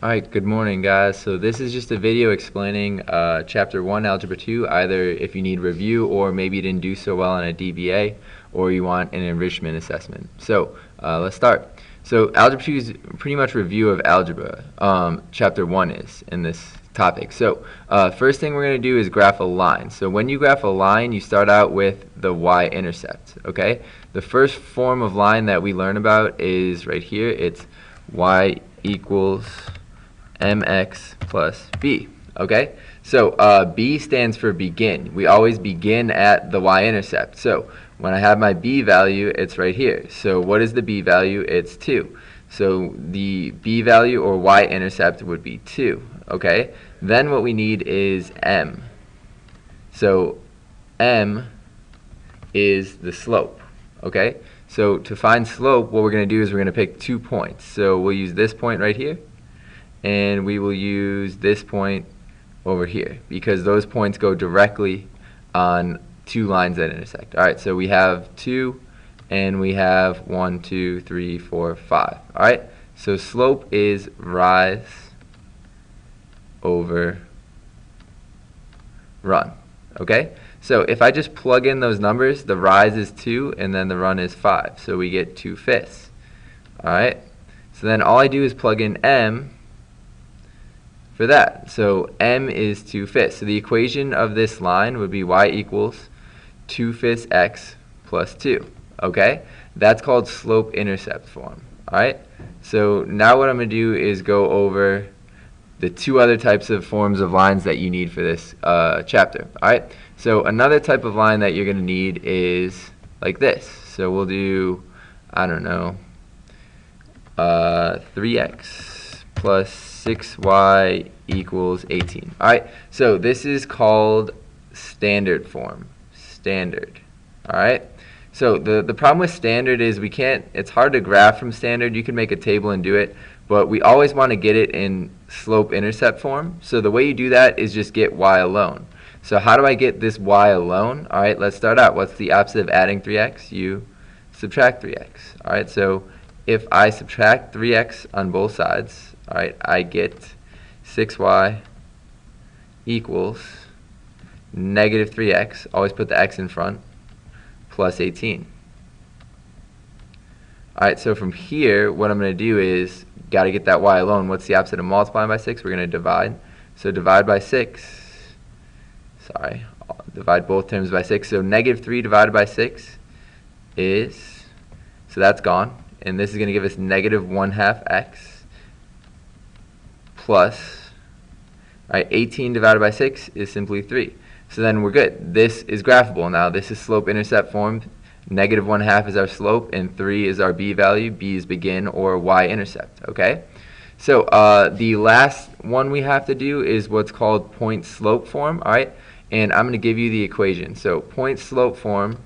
Alright, good morning guys. So this is just a video explaining Chapter 1, Algebra 2, either if you need review or maybe you didn't do so well on a DBA or you want an enrichment assessment. So let's start. So Algebra 2 is pretty much review of algebra. Chapter 1 is in this topic. So first thing we're going to do is graph a line. So when you graph a line, you start out with the y-intercept. Okay? The first form of line that we learn about is right here. It's y equals mx plus b. Okay, so b stands for begin. We always begin at the y-intercept. So when I have my b value, it's right here. So what is the b value? It's 2. So the b value or y-intercept would be 2. Okay, then what we need is m. So m is the slope. Okay, so to find slope, what we're going to do is we're going to pick 2 points. So we'll use this point right here, and we will use this point over here because those points go directly on 2 lines that intersect. Alright, so we have 2 and we have 1, 2, 3, 4, 5. Alright, so slope is rise over run. Okay, so if I just plug in those numbers, the rise is 2 and then the run is 5. So we get 2/5. Alright, so then all I do is plug in m for that. So m is 2/5. So the equation of this line would be y equals 2/5 x plus 2. Okay? That's called slope-intercept form. Alright? So now what I'm going to do is go over the 2 other types of forms of lines that you need for this chapter. Alright? So another type of line that you're going to need is like this. So we'll do, I don't know, 3x plus 6y equals 18. Alright, so this is called standard form. Standard. Alright, so the problem with standard is it's hard to graph from standard. You can make a table and do it, but we always want to get it in slope-intercept form. So the way you do that is just get y alone. So how do I get this y alone? Alright, let's start out. What's the opposite of adding 3x? You subtract 3x. Alright, so if I subtract 3x on both sides, alright, I get 6y equals negative 3x, always put the x in front, plus 18. Alright, so from here, what I'm going to do is, got to get that y alone. What's the opposite of multiplying by 6? We're going to divide. So divide by 6. Sorry, I'll divide both terms by 6. So negative 3 divided by 6 is, so that's gone. And this is going to give us negative 1/2 x plus, right, 18 divided by 6 is simply 3. So then we're good. This is graphable. Now this is slope-intercept form. Negative 1/2 is our slope and 3 is our b value. B is begin or y-intercept. Okay? So the last one we have to do is what's called point-slope form. Alright? And I'm going to give you the equation. So point-slope form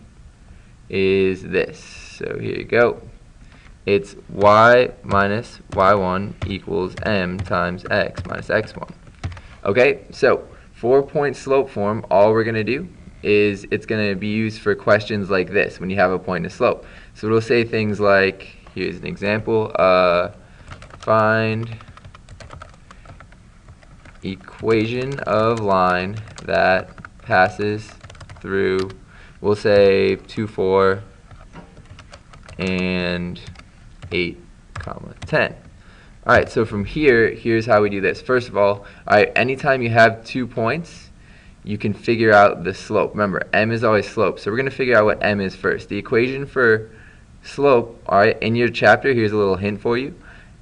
is this. So here you go. It's y minus y1 equals m times x minus x1. Okay, so for point slope form, all we're going to do is it's going to be used for questions like this when you have a point and a slope. So it'll say things like, here's an example, find equation of line that passes through, we'll say 2, 4, and 8, 10. Alright, so from here, here's how we do this. First of all, anytime you have 2 points, you can figure out the slope. Remember, m is always slope, so we're going to figure out what m is first. The equation for slope, alright, in your chapter, here's a little hint for you.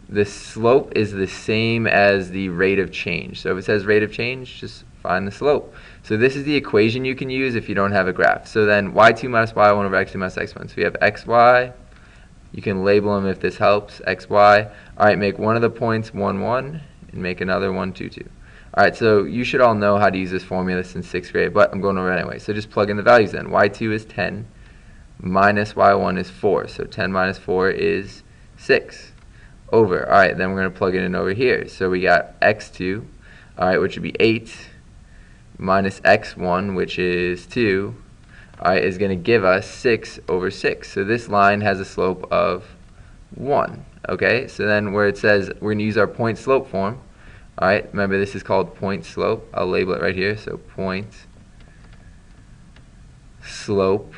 The slope is the same as the rate of change. So if it says rate of change, just find the slope. So this is the equation you can use if you don't have a graph. So then y2 minus y1 over x2 minus x1. So we have xy. You can label them if this helps. xy. Alright, make one of the points 1, 1, and make another 1, 2, 2. Alright, so you should all know how to use this formula since 6th grade, but I'm going over it anyway. So just plug in the values then. y2 is 10, minus y1 is 4. So 10 minus 4 is 6. Over. Alright, then we're going to plug it in over here. So we got x2, alright, which would be 8, minus x1, which is 2, alright, is going to give us 6 over 6. So this line has a slope of 1. Okay, so then where it says we're going to use our point slope form, All right, remember this is called point slope. I'll label it right here. So point slope.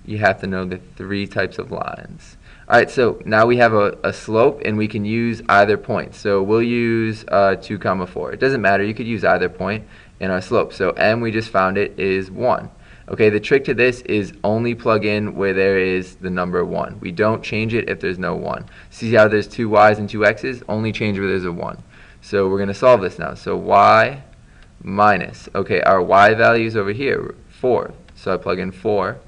You have to know the three types of lines. All right, so now we have a slope, and we can use either point. So we'll use 2, 4. It doesn't matter. You could use either point in our slope. So m, we just found it, is 1. Okay, the trick to this is only plug in where there is the number 1. We don't change it if there's no 1. See how there's 2 y's and 2 x's? Only change where there's a 1. So we're going to solve this now. So y minus, okay, our y value is over here, 4. So I plug in 4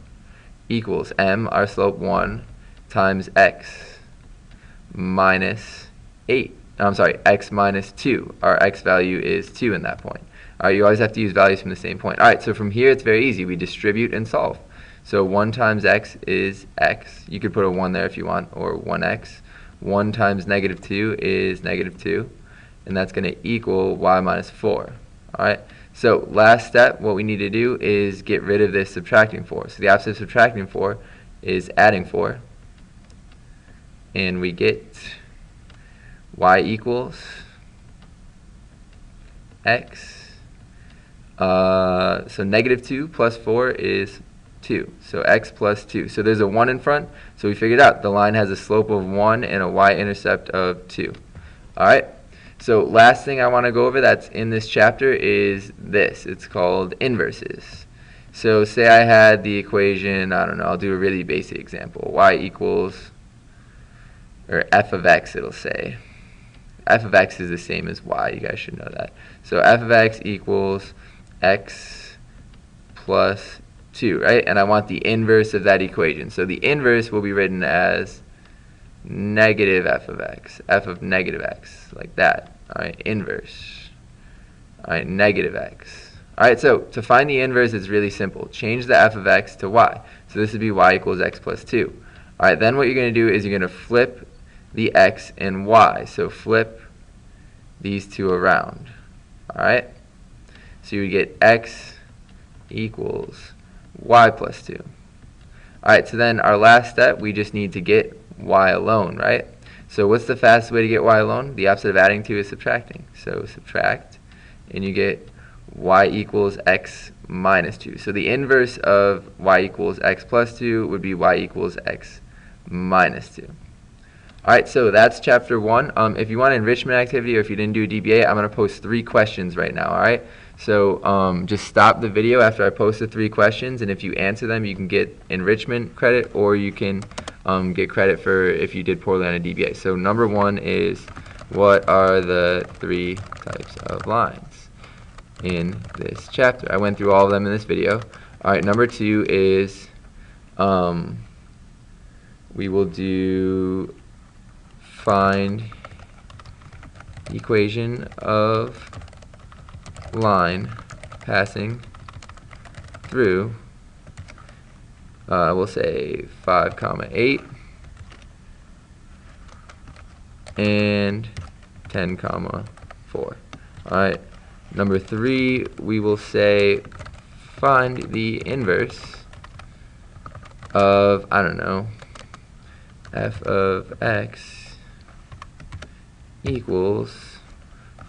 equals m, our slope 1, times x minus 8. I'm sorry, x minus 2. Our x value is 2 in that point. All right, you always have to use values from the same point. All right, so from here it's very easy. We distribute and solve. So 1 times x is x. You could put a 1 there if you want, or 1x. 1 times negative 2 is negative 2. And that's going to equal y minus 4. All right, so last step, what we need to do is get rid of this subtracting 4. So the opposite of subtracting 4 is adding 4. And we get y equals x. So negative 2 plus 4 is 2. So x plus 2. So there's a 1 in front. So we figured out the line has a slope of 1 and a y-intercept of 2. All right. So last thing I want to go over that's in this chapter is this. It's called inverses. So say I had the equation, I don't know, I'll do a really basic example. Y equals, or f of x it'll say. F of x is the same as y. You guys should know that. So f of x equals x plus 2, right? And I want the inverse of that equation. So the inverse will be written as negative f of x, f of negative x, like that. All right, inverse. All right, negative x. All right, so to find the inverse, it's really simple. Change the f of x to y. So this would be y equals x plus 2. All right, then what you're going to do is you're going to flip the x and y. So flip these two around. All right, so you would get x equals y plus 2. All right, so then our last step, we just need to get y alone, right? So what's the fastest way to get y alone? The opposite of adding 2 is subtracting. So subtract, and you get y equals x minus 2. So the inverse of y equals x plus 2 would be y equals x minus 2. All right, so that's chapter 1. If you want an enrichment activity or if you didn't do a DBA, I'm going to post 3 questions right now, all right? So just stop the video after I post the 3 questions, and if you answer them, you can get enrichment credit, or you can get credit for if you did poorly on a DBA. So number 1 is, what are the 3 types of lines in this chapter? I went through all of them in this video. All right, number 2 is we will do find equation of line passing through, we'll say 5, 8 and 10, 4. All right, number 3, we will say find the inverse of, I don't know, f of x equals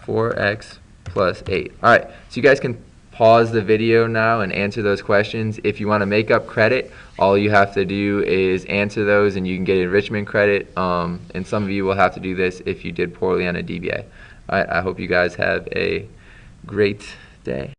4x plus 8. All right, so you guys can pause the video now and answer those questions. If you want to make up credit, all you have to do is answer those and you can get enrichment credit. And some of you will have to do this if you did poorly on a DBA. All right, I hope you guys have a great day.